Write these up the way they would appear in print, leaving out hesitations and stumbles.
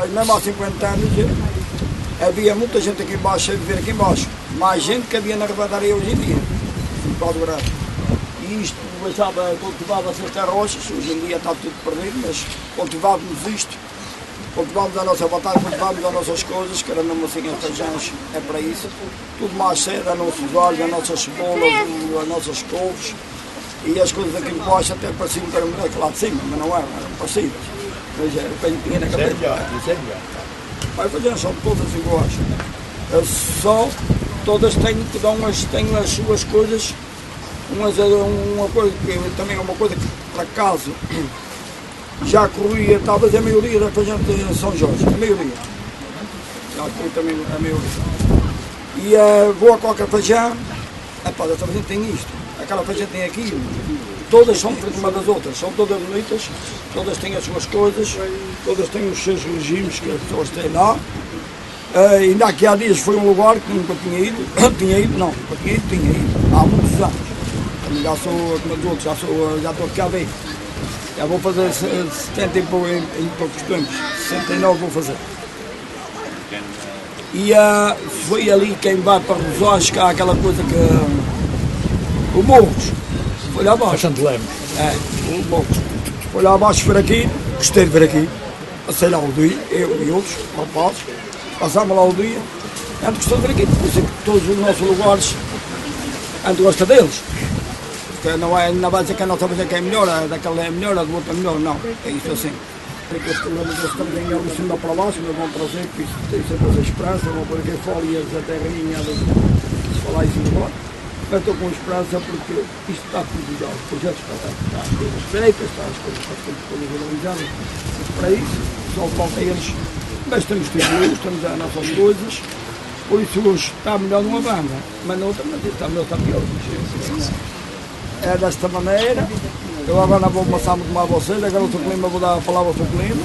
Mas mesmo há 50 anos havia muita gente aqui embaixo a viver aqui embaixo. Mais gente que havia na Ribadaria hoje em dia. Pode ver. E isto, cultivava-se estas rochas, hoje em dia está tudo perdido, mas cultivávamos isto. Cultivamos a nossa batata, cultivamos as nossas coisas, que era mesmo assim, as feijões é para isso. Tudo mais cedo, as nossas alhos, as nossas cebolas, as nossas couves. E as coisas aqui de baixo até pareciam que eram melhor que lá de cima, mas não eram parecidas. Mas era o que a gente tinha na cabeça. Isso é melhor. Mas feijões são todas iguais. Só todas têm as suas coisas. Uma coisa que também é uma coisa que por acaso já corria, talvez a maioria da feijão de São Jorge, a maioria. Já corria também a maioria. E vou a qualquer feijão, esta feijão tem isto, aquela feijão tem aquilo. Todas são diferentes umas das outras, são todas bonitas, todas têm as suas coisas, todas têm os seus regimes que as pessoas têm lá. Ainda aqui há dias foi um lugar que nunca tinha ido, tinha ido, há muitos anos. Já sou, como os outros, já estou aqui há bem. Já vou fazer 70 e poucos tempos, 69 vou fazer. E foi ali quem vai para os Ossos, que há aquela coisa que... o Morros, foi lá abaixo. O Morros. Foi lá abaixo ver aqui, gostei de ver aqui. Passei lá o dia, eu e outros rapazes, passámos lá o dia. A gente gostou de ver aqui, por isso é que todos os nossos lugares, a gente gosta deles. Não vai dizer que a nossa vez é melhor, a daquela é melhor, a do outro é melhor, não. É isso assim. Porque os problemas que estamos em de cima para baixo, mas vão trazer, porque isso tem sempre essa esperança, vão pôr aqui fólias da terrinha, se falar isso agora. Mas estou com esperança porque isto está tudo já, os projetos está tudo feito, as coisas estão todas organizadas. Para isso, só falta eles, mas temos tudo, temos as nossas coisas. Por isso hoje está melhor numa banda, mas na outra não está melhor, está pior. É desta maneira. Eu agora não vou passar muito mais a vocês, agora o Sr. Clima, vou dar a palavra ao Sr. Clima.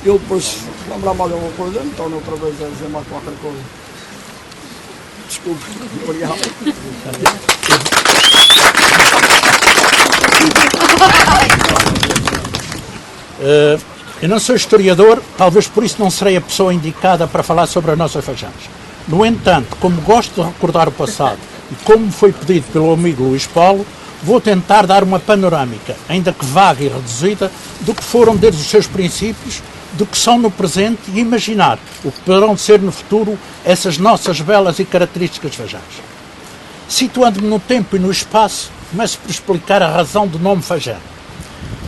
Eu depois lembrar mais alguma coisa, então outra vez a dizer mais qualquer coisa. Desculpe, obrigado. Eu não sou historiador, talvez por isso não serei a pessoa indicada para falar sobre as nossas feijões. No entanto, como gosto de recordar o passado e como foi pedido pelo amigo Luís Paulo, vou tentar dar uma panorâmica, ainda que vaga e reduzida, do que foram desde os seus princípios, do que são no presente e imaginar o que poderão ser no futuro essas nossas belas e características feijões. Situando-me no tempo e no espaço, começo por explicar a razão do nome feijão.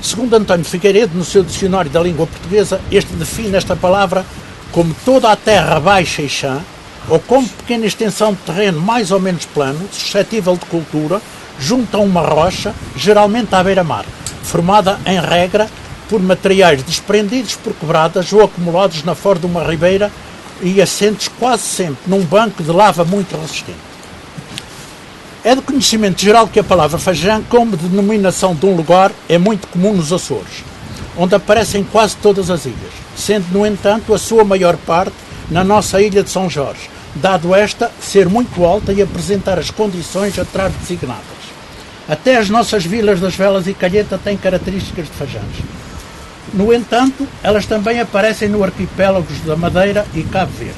Segundo António Figueiredo, no seu dicionário da língua portuguesa, este define esta palavra como toda a terra baixa e chã, ou como pequena extensão de terreno mais ou menos plano, suscetível de cultura, junto a uma rocha, geralmente à beira-mar, formada, em regra, por materiais desprendidos por quebradas ou acumulados na fora de uma ribeira e assentes quase sempre num banco de lava muito resistente. É de conhecimento geral que a palavra feijão, como denominação de um lugar, é muito comum nos Açores, onde aparecem quase todas as ilhas, sendo, no entanto, a sua maior parte na nossa ilha de São Jorge, dado esta ser muito alta e apresentar as condições atrás designadas. Até as nossas vilas das Velas e Calheta têm características de feijões. No entanto, elas também aparecem no arquipélagos da Madeira e Cabo Verde.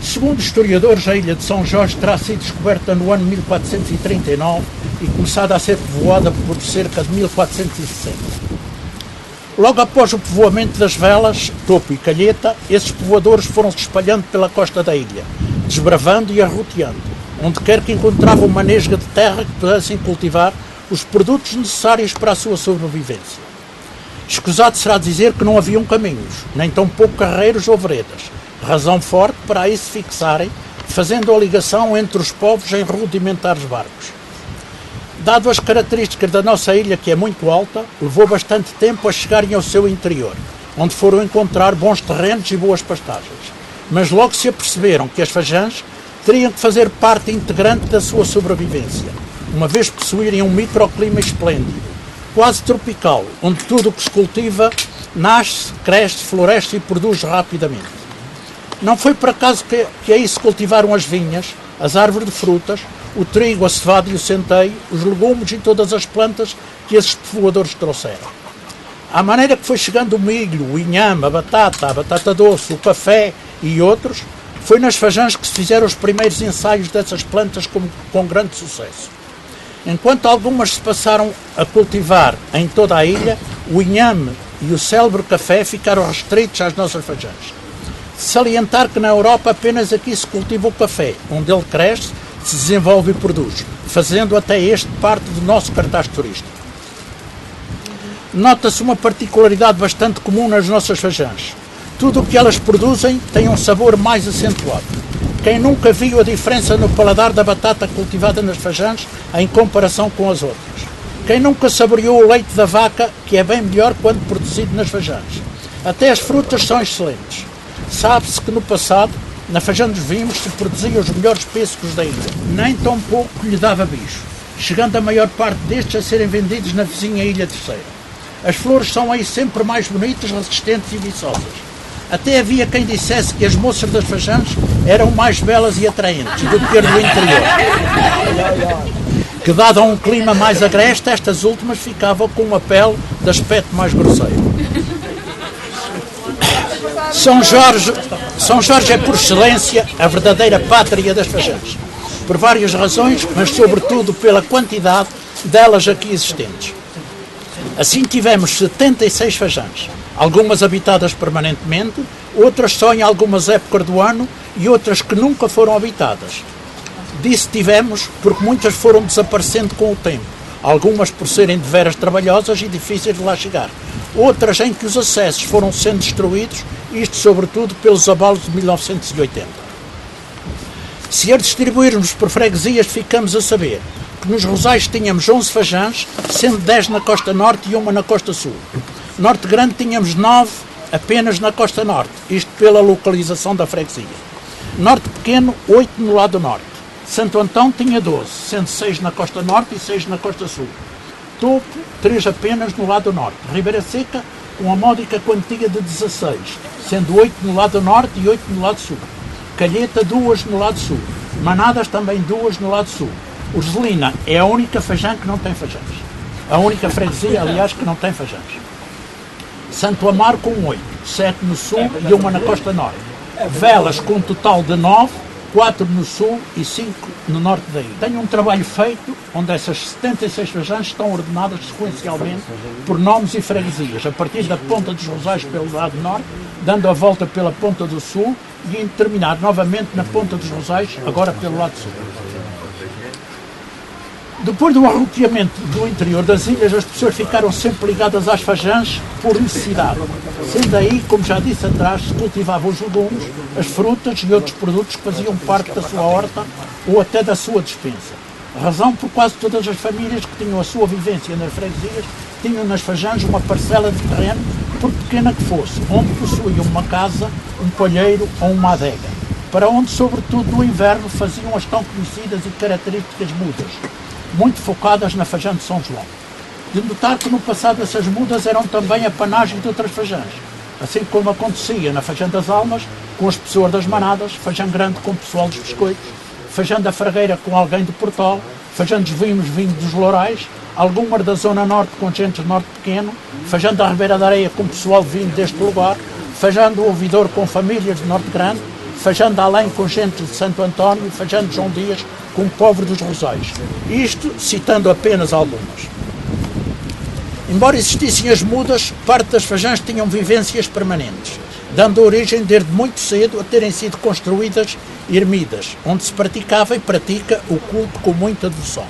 Segundo historiadores, a ilha de São Jorge terá sido descoberta no ano 1439 e começada a ser povoada por cerca de 1460. Logo após o povoamento das Velas, Topo e Calheta, esses povoadores foram-se espalhando pela costa da ilha, desbravando e arroteando, onde quer que encontravam uma nesga de terra que pudessem cultivar os produtos necessários para a sua sobrevivência. Escusado será dizer que não haviam caminhos, nem tampouco carreiros ou veredas, razão forte para aí se fixarem, fazendo a ligação entre os povos em rudimentares barcos. Dado as características da nossa ilha, que é muito alta, levou bastante tempo a chegarem ao seu interior, onde foram encontrar bons terrenos e boas pastagens. Mas logo se aperceberam que as feijãs teriam que fazer parte integrante da sua sobrevivência, uma vez possuírem um microclima esplêndido, quase tropical, onde tudo o que se cultiva nasce, cresce, floresce e produz rapidamente. Não foi por acaso que aí se cultivaram as vinhas, as árvores de frutas, o trigo, a cevada e o centeio, os legumes e todas as plantas que esses povoadores trouxeram. À maneira que foi chegando o milho, o inhame, a batata doce, o café e outros, foi nas Fajãs que se fizeram os primeiros ensaios dessas plantas com grande sucesso. Enquanto algumas se passaram a cultivar em toda a ilha, o inhame e o célebre café ficaram restritos às nossas Fajãs. Salientar que na Europa apenas aqui se cultiva o café, onde ele cresce, se desenvolve e produz, fazendo até este parte do nosso cartaz turístico. Nota-se uma particularidade bastante comum nas nossas Fajãs. Tudo o que elas produzem tem um sabor mais acentuado. Quem nunca viu a diferença no paladar da batata cultivada nas Fajãs em comparação com as outras? Quem nunca saboreou o leite da vaca, que é bem melhor quando produzido nas Fajãs? Até as frutas são excelentes. Sabe-se que no passado, na Fajã dos Vimos, se produziam os melhores pêssegos da ilha. Nem tão pouco lhe dava bicho, chegando a maior parte destes a serem vendidos na vizinha Ilha Terceira. As flores são aí sempre mais bonitas, resistentes e viçosas. Até havia quem dissesse que as moças das Fajãs eram mais belas e atraentes do que as do interior. Que, dado a um clima mais agreste, estas últimas ficavam com uma pele de aspecto mais grosseiro. São Jorge é, por excelência, a verdadeira pátria das Fajãs. Por várias razões, mas sobretudo pela quantidade delas aqui existentes. Assim tivemos 76 Fajãs, algumas habitadas permanentemente, outras só em algumas épocas do ano e outras que nunca foram habitadas. Disse tivemos porque muitas foram desaparecendo com o tempo, algumas por serem de veras trabalhosas e difíceis de lá chegar, outras em que os acessos foram sendo destruídos, isto sobretudo pelos abalos de 1980. Se as distribuirmos por freguesias, ficamos a saber que nos Rosais tínhamos 11 Fajãs, sendo 10 na costa norte e uma na costa sul. Norte Grande tínhamos 9 apenas na costa norte, isto pela localização da freguesia. Norte Pequeno, 8 no lado norte. Santo Antão tinha 12, sendo 6 na costa norte e 6 na costa sul. Topo, 3 apenas no lado norte. Ribeira Seca, uma módica quantia de 16, sendo 8 no lado norte e 8 no lado sul. Calheta, 2 no lado sul. Manadas, também 2 no lado sul. Urzelina é a única Fajã que não tem Fajãs. A única freguesia, aliás, que não tem Fajãs. Santo Amaro com 8, 7 no sul e uma na costa norte. Velas com um total de 9, 4 no sul e 5 no norte da ilha. Tenho um trabalho feito onde essas 76 Fajãs estão ordenadas sequencialmente por nomes e freguesias, a partir da Ponta dos Rosais pelo lado norte, dando a volta pela Ponta do Sul e em terminar novamente na Ponta dos Rosais, agora pelo lado sul. Depois do arroteamento do interior das ilhas, as pessoas ficaram sempre ligadas às Fajãs por necessidade. Sendo aí, como já disse atrás, se cultivavam os legumes, as frutas e outros produtos que faziam parte da sua horta ou até da sua despensa. Razão por quase todas as famílias que tinham a sua vivência nas freguesias tinham nas Fajãs uma parcela de terreno, por pequena que fosse, onde possuíam uma casa, um palheiro ou uma adega, para onde, sobretudo no inverno, faziam as tão conhecidas e características mudas, muito focadas na Fajã de São João. De notar que no passado essas mudas eram também a panagem de outras Fajãs, assim como acontecia na Fajã das Almas com as pessoas das Manadas, Fajã Grande com o pessoal dos Biscoitos, Fajã da Fragueira com alguém do Portol, Fajã dos Vimos vindo dos Lourais, algumas da Zona Norte com gente de Norte Pequeno, Fajã da Ribeira da Areia com pessoal vindo deste lugar, Fajã do Ouvidor com famílias de Norte Grande, Fajã de Além com gente de Santo António, Fajã de João Dias com o povo dos Rosais. Isto citando apenas algumas. Embora existissem as mudas, parte das Fajãs tinham vivências permanentes, dando origem desde muito cedo a terem sido construídas ermidas, onde se praticava e pratica o culto com muita devoção.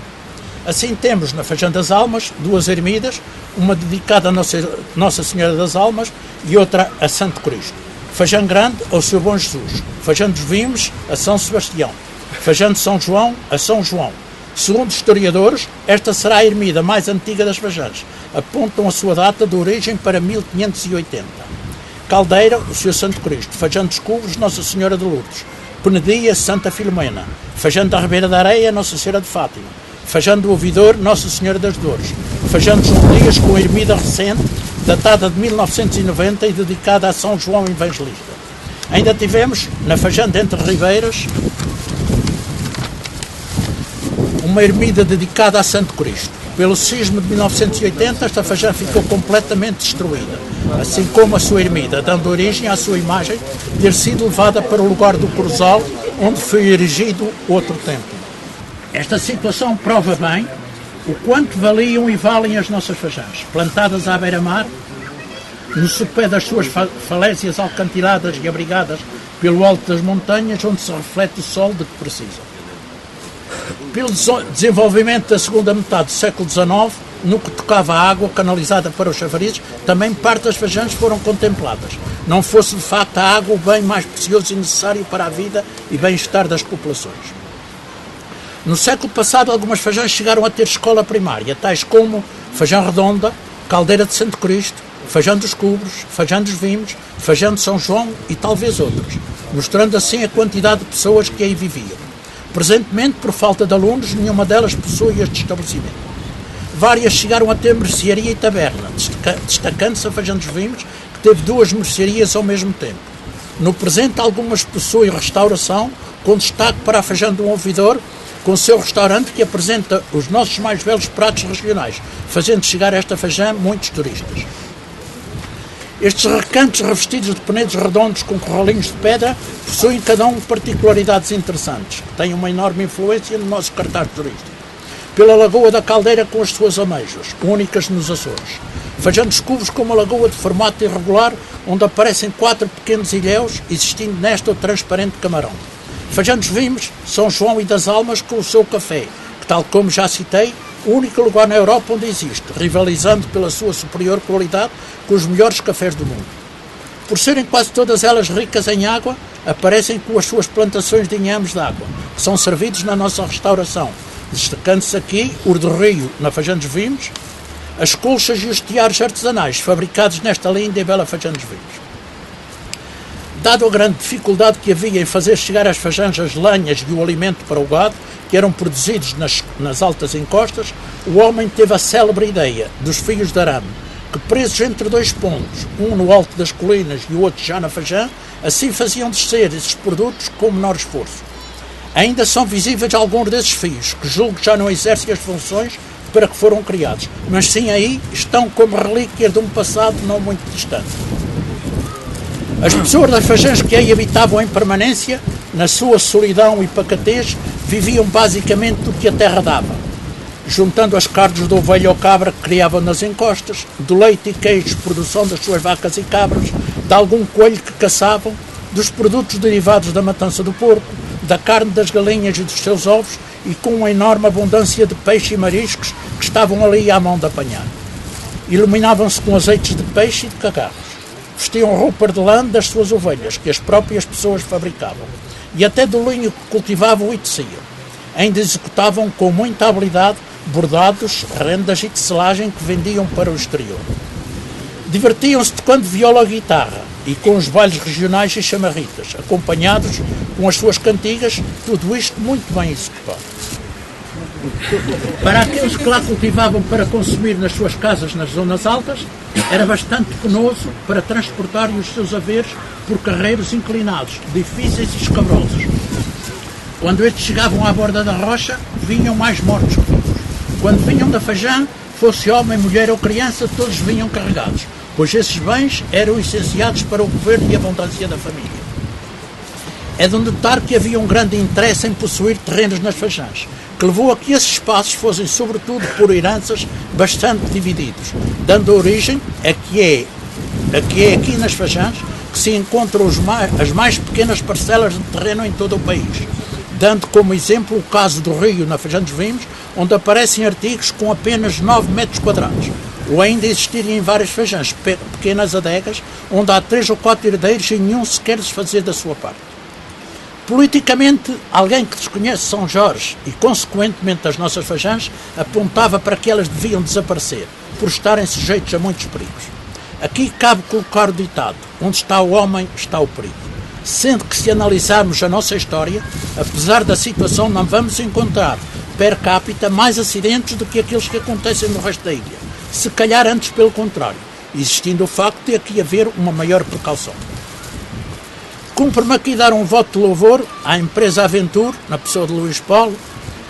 Assim temos na Fajã das Almas 2 ermidas, uma dedicada a Nossa Senhora das Almas e outra a Santo Cristo. Fajã Grande ao Seu Bom Jesus, Fajã dos Vimes a São Sebastião, Fajã de São João a São João. Segundo historiadores, esta será a ermida mais antiga das Fajãs. Apontam a sua data de origem para 1580. Caldeira, o Seu Santo Cristo. Fajã dos Cubos, Nossa Senhora de Lourdes. Penedia, Santa Filomena. Fajã da Ribeira da Areia, Nossa Senhora de Fátima. Fajã do Ouvidor, Nossa Senhora das Dores. Fajã de João Dias, com a ermida recente, datada de 1990 e dedicada a São João Evangelista. Ainda tivemos, na Fajã de Entre Ribeiras, uma ermida dedicada a Santo Cristo. Pelo sismo de 1980, esta fajã ficou completamente destruída, assim como a sua ermida, dando origem à sua imagem ter sido levada para o lugar do Corozal, onde foi erigido outro templo. Esta situação prova bem o quanto valiam e valem as nossas fajãs, plantadas à beira-mar, no sopé das suas falésias alcantiladas e abrigadas pelo alto das montanhas, onde se reflete o sol de que precisam. Pelo desenvolvimento da segunda metade do século XIX, no que tocava à água canalizada para os chafarizes, também parte das fajãs foram contempladas. Não fosse de facto a água o bem mais precioso e necessário para a vida e bem-estar das populações. No século passado, algumas fajãs chegaram a ter escola primária, tais como Fajã Redonda, Caldeira de Santo Cristo, Fajã dos Cubros, Fajã dos Vimos, Fajã de São João e talvez outros, mostrando assim a quantidade de pessoas que aí viviam. Presentemente, por falta de alunos, nenhuma delas possui este estabelecimento. Várias chegaram a ter mercearia e taberna, destacando-se a Fajã dos Vimos, que teve 2 mercearias ao mesmo tempo. No presente, algumas possuem restauração, com destaque para a Fajã do Ouvidor, com seu restaurante que apresenta os nossos mais belos pratos regionais, fazendo chegar a esta Fajã muitos turistas. Estes recantos revestidos de penedos redondos com corralinhos de pedra possuem cada um particularidades interessantes, que têm uma enorme influência no nosso cartaz turístico. Pela Lagoa da Caldeira com as suas ameijas, únicas nos Açores. Fajã dos Cubos com uma lagoa de formato irregular, onde aparecem 4 pequenos ilhéus, existindo nesta o transparente camarão. Fajã dos Vimos, São João e das Almas com o seu café, que, tal como já citei, o único lugar na Europa onde existe, rivalizando pela sua superior qualidade com os melhores cafés do mundo. Por serem quase todas elas ricas em água, aparecem com as suas plantações de inhames de água, que são servidos na nossa restauração, destacando-se aqui o do Rio, na Fajã dos Vimos, as colchas e os tiares artesanais, fabricados nesta linda e bela Fajã dos Vimos. Dado a grande dificuldade que havia em fazer chegar às fajãs as lenhas e o alimento para o gado, que eram produzidos nas altas encostas, o homem teve a célebre ideia dos fios de arame, que presos entre 2 pontos, um no alto das colinas e o outro já na fajã, assim faziam descer esses produtos com menor esforço. Ainda são visíveis alguns desses fios, que julgo já não exercem as funções para que foram criados, mas sim aí estão como relíquias de um passado não muito distante. As pessoas das fajãs que aí habitavam em permanência, na sua solidão e pacatez, viviam basicamente do que a terra dava, juntando as carnes de ovelha ou cabra que criavam nas encostas, do leite e queijo, produção das suas vacas e cabras, de algum coelho que caçavam, dos produtos derivados da matança do porco, da carne das galinhas e dos seus ovos, e com uma enorme abundância de peixe e mariscos que estavam ali à mão de apanhar. Iluminavam-se com azeites de peixe e de cagarros. Vestiam roupa de lã das suas ovelhas, que as próprias pessoas fabricavam, e até do linho que cultivavam e teciam. Ainda executavam com muita habilidade bordados, rendas e tecelagem que vendiam para o exterior. Divertiam-se tocando viola ou guitarra, e com os bailes regionais e chamarritas, acompanhados com as suas cantigas, tudo isto muito bem executado. Para aqueles que lá cultivavam para consumir nas suas casas nas zonas altas, era bastante penoso para transportarem os seus haveres por carreiros inclinados, difíceis e escabrosos. Quando estes chegavam à borda da rocha, vinham mais mortos que vivos. Quando vinham da fajã, fosse homem, mulher ou criança, todos vinham carregados, pois esses bens eram essenciados para o governo e a abundância da família. É de notar que havia um grande interesse em possuir terrenos nas fajãs, que levou a que esses espaços fossem sobretudo por heranças bastante divididos, dando origem a que é aqui nas fajãs que se encontram as mais pequenas parcelas de terreno em todo o país, dando como exemplo o caso do Rio, na Fajã dos Vimos, onde aparecem artigos com apenas 9 metros quadrados, ou ainda existirem em várias fajãs, pequenas adegas, onde há 3 ou 4 herdeiros e nenhum se quer desfazer da sua parte. Politicamente, alguém que desconhece São Jorge e, consequentemente, as nossas fajãs, apontava para que elas deviam desaparecer, por estarem sujeitos a muitos perigos. Aqui cabe colocar o ditado: onde está o homem, está o perigo. Sendo que, se analisarmos a nossa história, apesar da situação, não vamos encontrar, per capita, mais acidentes do que aqueles que acontecem no resto da ilha. Se calhar antes pelo contrário, existindo o facto de aqui haver uma maior precaução. Cumpre-me aqui dar um voto de louvor à empresa Aventur, na pessoa de Luís Paulo,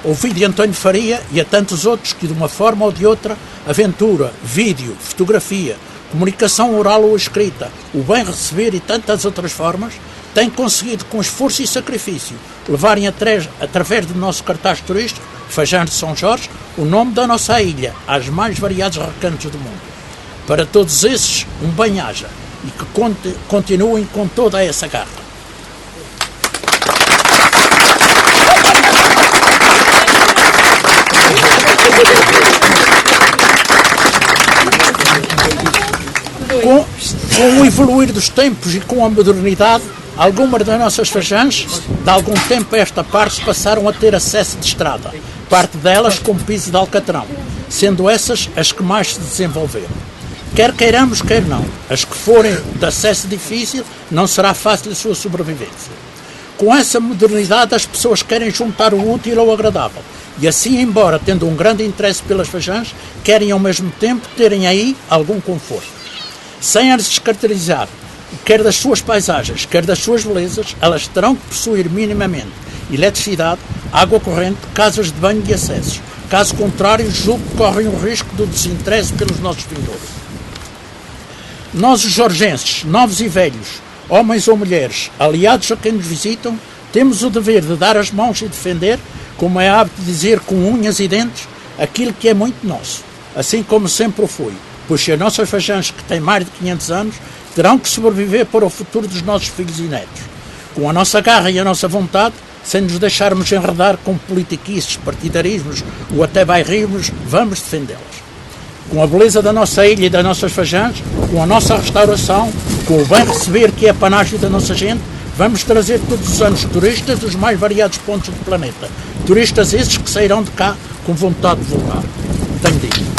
Ouvi de António Faria e a tantos outros que, de uma forma ou de outra, aventura, vídeo, fotografia, comunicação oral ou escrita, o bem receber e tantas outras formas, têm conseguido, com esforço e sacrifício, levarem através do nosso cartaz turístico, Fajãs de São Jorge, o nome da nossa ilha às mais variados recantos do mundo. Para todos esses, um bem-aja e que continuem com toda essa garra. Com o evoluir dos tempos e com a modernidade, algumas das nossas Fajãs, de algum tempo a esta parte, passaram a ter acesso de estrada, parte delas com piso de alcatrão, sendo essas as que mais se desenvolveram. Quer queiramos, quer não, as que forem de acesso difícil, não será fácil a sua sobrevivência. Com essa modernidade, as pessoas querem juntar o útil ao agradável, e assim, embora tendo um grande interesse pelas Fajãs, querem ao mesmo tempo terem aí algum conforto. Sem as descaracterizar, quer das suas paisagens, quer das suas belezas, elas terão que possuir minimamente eletricidade, água corrente, casas de banho e acessos. Caso contrário, julgo que correm o risco do desinteresse pelos nossos vindouros. Nós, os jorgenses, novos e velhos, homens ou mulheres, aliados a quem nos visitam, temos o dever de dar as mãos e defender, como é hábito dizer com unhas e dentes, aquilo que é muito nosso, assim como sempre o foi. Pois se as nossas Fajãs, que têm mais de 500 anos, terão que sobreviver para o futuro dos nossos filhos e netos. Com a nossa garra e a nossa vontade, sem nos deixarmos enredar com politiquices, partidarismos ou até bairrismos, vamos defendê-las. Com a beleza da nossa ilha e das nossas Fajãs, com a nossa restauração, com o bem receber que é a panágio da nossa gente, vamos trazer todos os anos turistas dos mais variados pontos do planeta. Turistas esses que sairão de cá com vontade de voltar. Tenho dito.